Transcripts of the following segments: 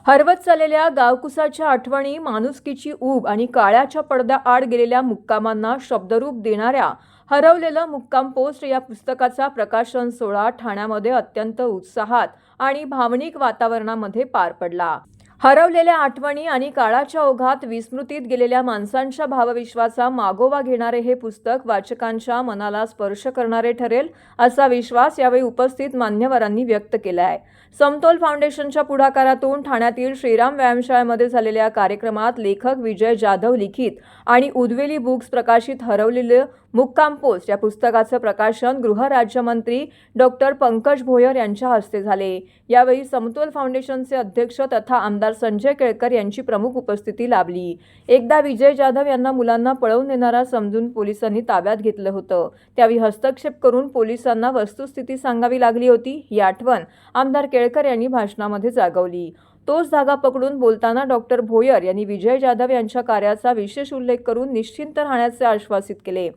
हरवत चाललेल्या गावकुसाच्या आठवणी, माणुसकीची ऊब आणि काळाच्या पडद्याआड गेलेल्या मुक्कामांना शब्दरूप देणाऱ्या हरवलेलं मुक्काम पोस्ट या पुस्तकाचा प्रकाशन सोहळा ठाण्यामध्ये अत्यंत उत्साहात आणि भावनिक वातावरणामध्ये पार पडला। हरवलेल्या आठवणी आणि काळाच्या ओघात विस्मृतीत गेलेल्या माणसांच्या भावविश्वाचा मागोवा घेणारे हे पुस्तक वाचकांच्या मनाला स्पर्श करणारे ठरेल असा विश्वास यावेळी उपस्थित मान्यवरांनी व्यक्त केला आहे। समतोल फाउंडेशनच्या पुढाकारातून ठाण्यातील श्रीराम व्यायामशाळेमध्ये झालेल्या कार्यक्रमात लेखक विजय जाधव लिखित आणि उद्वेली बुक्स प्रकाशित हरवलेलं मुक्काम पोस्ट या पुस्तकाचं प्रकाशन गृहराज्यमंत्री डॉक्टर पंकज भोयर यांच्या हस्ते झाले। यावेळी समतोल फाउंडेशनचे अध्यक्ष तथा आमदार संजय केळकर यांची प्रमुख उपस्थिती लाभली। एकदा विजय जाधव यांना मुलांना पळवून नेणारा समजून पोलिसांनी ताब्यात घेतलं होतं, त्यावेळी हस्तक्षेप करून पोलिसांना वस्तुस्थिती सांगावी लागली होती। ही आठवण आमदार केळकर यांनी भाषणामध्ये जागवली। तोच धागा पकडून बोलताना डॉक्टर भोयर यांनी विजय जाधव यांच्या कार्याचा विशेष उल्लेख करून निश्चिंत राहण्याचे आश्वासित केले।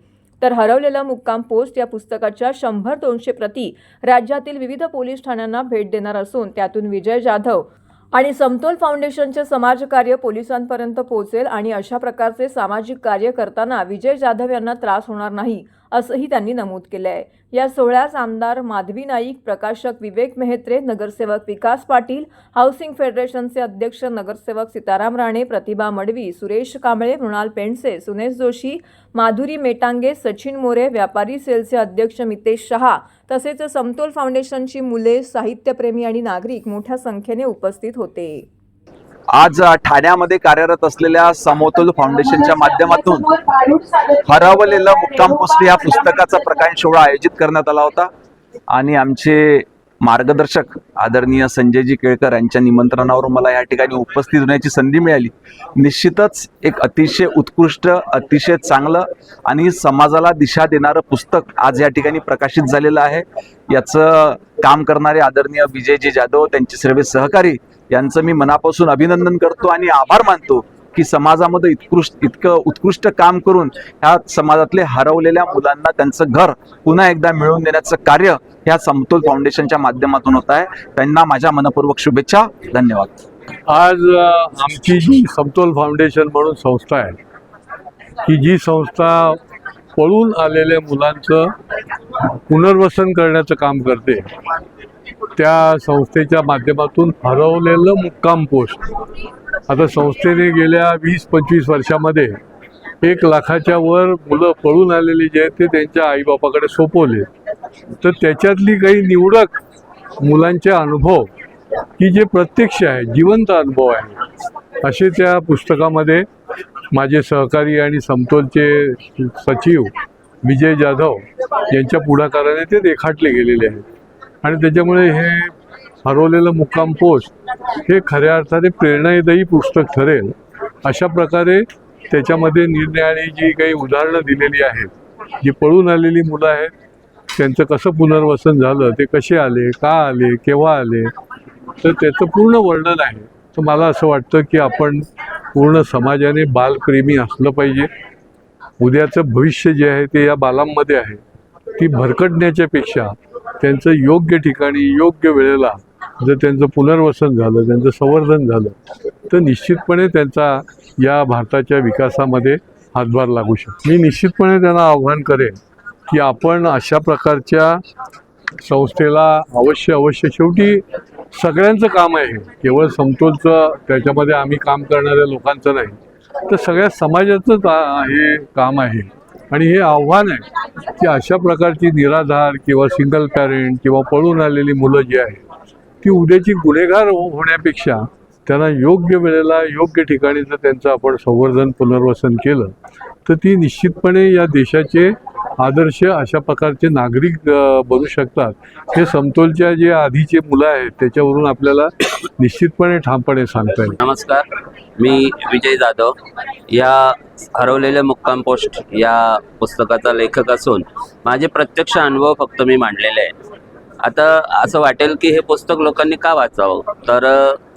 तर हरवलेलं मुक्काम पोस्ट या पुस्तकाच्या 100-200 प्रती राज्यातील विविध पोलीस ठाण्यांना भेट देणार असून त्यातून विजय जाधव आणि समतोल फाउंडेशनचे समाजकार्य पोलिसांपर्यंत पोहोचेल आणि अशा प्रकारचे सामाजिक कार्य करताना विजय जाधव यांना त्रास होणार नाही असंही त्यांनी नमूद केलं आहे। या सोहळ्यास आमदार माधवी नाईक, प्रकाशक विवेक मेहत्रे, नगरसेवक विकास पाटील, हाऊसिंग फेडरेशनचे अध्यक्ष नगरसेवक सीताराम राणे, प्रतिभा मडवी, सुरेश कांबळे, मृणाल पेंडसे, सुनेश जोशी, माधुरी मेटांगे, सचिन मोरे, व्यापारी सेलचे अध्यक्ष मितेश शहा तसेच समतोल फाउंडेशनची मुले, साहित्यप्रेमी आणि नागरिक मोठ्या संख्येने उपस्थित होते। आज ठाण्यामध्ये कार्यरत असलेल्या समतोल फाउंडेशनच्या माध्यमातून हरवलेलं मुक्काम पोस्ट या पुस्तकाचा प्रकाशन सोहळा आयोजित करण्यात आला होता आणि आमचे मार्गदर्शक आदरणीय संजयजी केळकर यांच्या निमंत्रणावर मला या ठिकाणी उपस्थित होण्याची संधी मिळाली। निश्चितच एक अतिशय उत्कृष्ट, अतिशय चांगलं आणि समाजाला दिशा देणारं पुस्तक आज या ठिकाणी प्रकाशित झालेलं आहे। याचं काम करणारे आदरणीय विजयजी जाधव, त्यांचे सर्व सहकारी यांचं मी मनापासून अभिनंदन करतो आणि आभार मानतो की समाजामध्ये इतकं उत्कृष्ट काम करून ह्या समाजातले हरवलेल्या मुलांना त्यांचं घर पुन्हा एकदा मिळवून देण्याचं कार्य ह्या समतोल फाउंडेशनच्या माध्यमातून होत आहे। त्यांना माझ्या मनपूर्वक शुभेच्छा, धन्यवाद। आज आमची जी समतोल फाउंडेशन म्हणून संस्था आहे, की जी संस्था पळून आलेल्या मुलांचं पुनर्वसन करण्याचं काम करते, त्या संस्थेच्या माध्यमातून हरवलेलं मुक्काम पोस्ट आता संस्थेने गेल्या 20-25 वर्षामध्ये 1 लाखाच्या वर मुलं पळून आलेली जे आहेत ते त्यांच्या आईबापाकडे सोपवले। तर त्याच्यातली काही निवडक मुलांचे अनुभव की जे प्रत्यक्ष आहे, जिवंत अनुभव आहे, असे त्या पुस्तकामध्ये माझे सहकारी आणि समतोलचे सचिव विजय जाधव यांच्या पुढाकाराने ते रेखाटले गेलेले आहेत। आणि त्याच्यामुळे हे हरवलेलं मुक्काम पोस्ट हे खऱ्या अर्थाने प्रेरणादायी पुस्तक ठरेल। अशा प्रकारे त्याच्यामध्ये निरनिराळी जी काही उदाहरणं दिलेली आहेत, जी पळून आलेली मुलं आहेत त्यांचं कसं पुनर्वसन झालं, ते कसे आले, का आले, केव्हा आले, तर त्याचं पूर्ण वर्णन आहे। तर मला असं वाटतं की आपण पूर्ण समाजाने बालप्रेमी असलं पाहिजे। उद्याचं भविष्य जे आहे ते या बालांमध्ये आहे, ती भरकटण्याच्या पेक्षा त्यांचं योग्य ठिकाणी योग्य वेळेला जर त्यांचं पुनर्वसन झालं, त्यांचं संवर्धन झालं, तर निश्चितपणे त्यांचा या भारताच्या विकासामध्ये हातभार लागू शकतो। मी निश्चितपणे त्यांना आव्हान करेन की आपण अशा प्रकारच्या संस्थेला अवश्य शेवटी सगळ्यांचं काम आहे, केवळ समतोलचं त्याच्यामध्ये आम्ही काम करणाऱ्या लोकांचं नाही, तर सगळ्या समाजाचंच हे काम आहे। आणि हे आव्हान आहे की अशा प्रकारची निराधार किंवा सिंगल पॅरेंट किंवा पळून आलेली मुलं जी आहेत ती उद्याची गुन्हेगार होण्यापेक्षा त्यांना योग्य वेळेला योग्य ठिकाणी जर त्यांचं आपण संवर्धन पुनर्वसन केलं तर ती निश्चितपणे या देशाचे आदर्श अशा प्रकारचे नागरिक बनू शकतात। हे समतोलच्या जे आधीचे मुलं आहेत त्याच्यावरून आपल्याला निश्चितपणे ठामपणे सांगता येईल। नमस्कार, मी विजय जाधव या हरवलेले मुक्काम पोस्ट या पुस्तकाचा लेखक असून माझे प्रत्यक्ष अनुभव फक्त मी मांडलेले आहे। आता असं वाटेल की हे पुस्तक लोकांनी का वाचावं, तर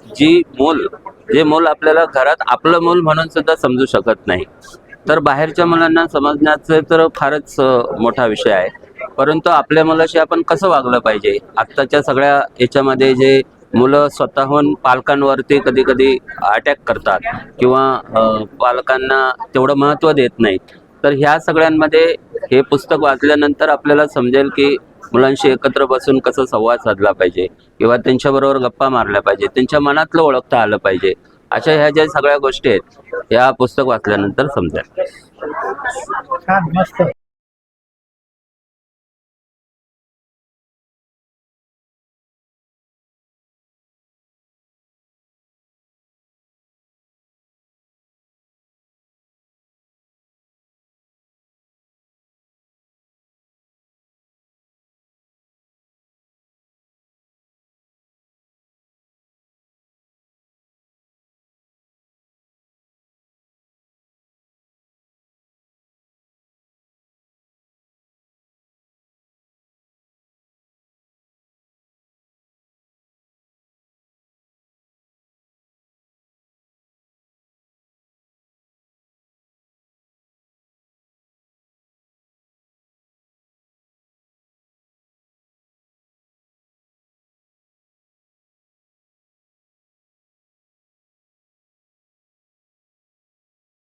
जे मूल आपल्याला घरात आपलं मूल म्हणून सुद्धा समजू शकत नाही, तर बाहेरच्या मुलांना समजण्याचं तर फारच मोठा विषय आहे। परंतु आपल्या मुलाशी आपण कसं वागलं पाहिजे, आत्ताच्या सगळ्या याच्यामध्ये जे मुलं स्वतःहून पालकांवरती कधी कधी अटॅक करतात किंवा पालकांना तेवढं महत्त्व देत नाहीत. तर ह्या सगळ्यांमध्ये हे पुस्तक वाचल्यानंतर आपल्याला समजेल की मुलांशी एकत्र बसून कसं संवाद साधला पाहिजे किंवा त्यांच्याबरोबर गप्पा मारल्या पाहिजे, त्यांच्या मनातलं ओळखता आलं पाहिजे. अशा ह्या ज्या सगळ्या गोष्टी आहेत या पुस्तक वाचल्यानंतर समजेल.